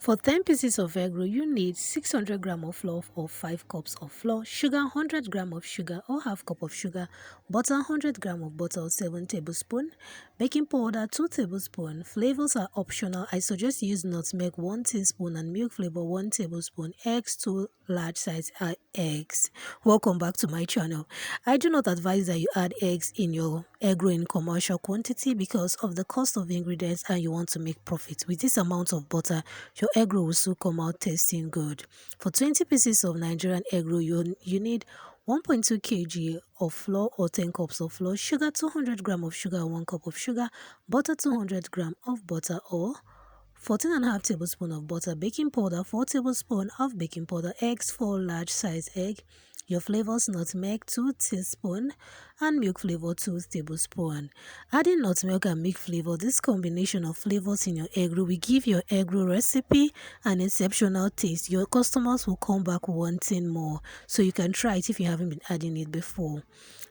For 10 pieces of egg roll, you need 600 grams of flour or 5 cups of flour, sugar 100 grams of sugar or half cup of sugar, butter 100 grams of butter or 7 tablespoons, baking powder 2 tablespoons. Flavors are optional. I suggest you use nutmeg 1 teaspoon and milk flavor 1 tablespoon. Eggs 2 large size eggs. Welcome back to my channel. I do not advise that you add eggs in your egg roll in commercial quantity because of the cost of ingredients and you want to make profit. With this amount of butter, your egg roll will soon come out tasting good. For 20 pieces of Nigerian egg roll, you need 1.2 kg of flour or 10 cups of flour, sugar 200 grams of sugar, 1 cup of sugar, butter 200 grams of butter or 14.5 tablespoons of butter, baking powder 4 tablespoons of baking powder, eggs 4 large size egg, your flavors nutmeg 2 teaspoons and milk flavor 2 tablespoons. Adding nutmeg and milk flavor, this combination of flavors in your egg roll will give your egg roll recipe an exceptional taste. Your customers will come back wanting more, so you can try it if you haven't been adding it before.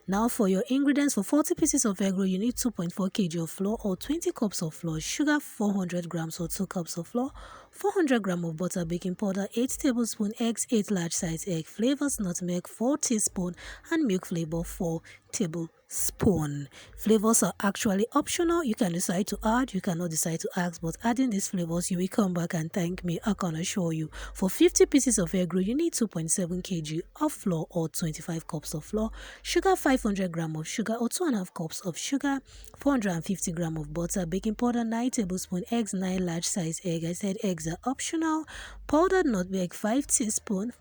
Now for your ingredients, for 40 pieces of egg roll, you need 2.4 kg of flour or 20 cups of flour, sugar 400 grams or 2 cups of flour, 400 grams of butter, baking powder 8 tablespoons, eggs 8 large size egg, flavors nutmeg 4 teaspoons and milk flavor 4 tablespoons. Flavors are actually optional. You can decide to add, you cannot decide to ask, but adding these flavors, you will come back and thank me. I can assure you. For 50 pieces of egg roll, you need 2.7 kg of flour or 25 cups of flour, sugar 500 grams of sugar or 2.5 cups of sugar, 450 grams of butter, baking powder 9 tablespoons, eggs 9 large size egg. I said eggs are optional. Powdered nutmeg 5 teaspoons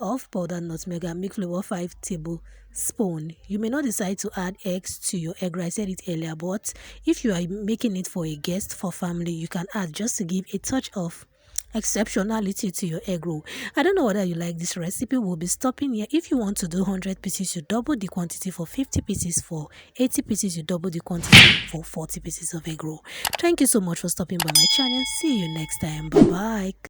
of powdered nutmeg and milk flavor 5 tablespoons. You may not decide to add eggs to your egg roll. I said it earlier, but if you are making it for a guest, for family, you can add just to give a touch of exceptionality to your egg roll. I don't know whether you like this recipe. We'll be stopping here. If you want to do 100 pieces, you double the quantity. For 50 pieces, for 80 pieces, you double the quantity for 40 pieces of egg roll. Thank you so much for stopping by my channel. See you next time. Bye bye.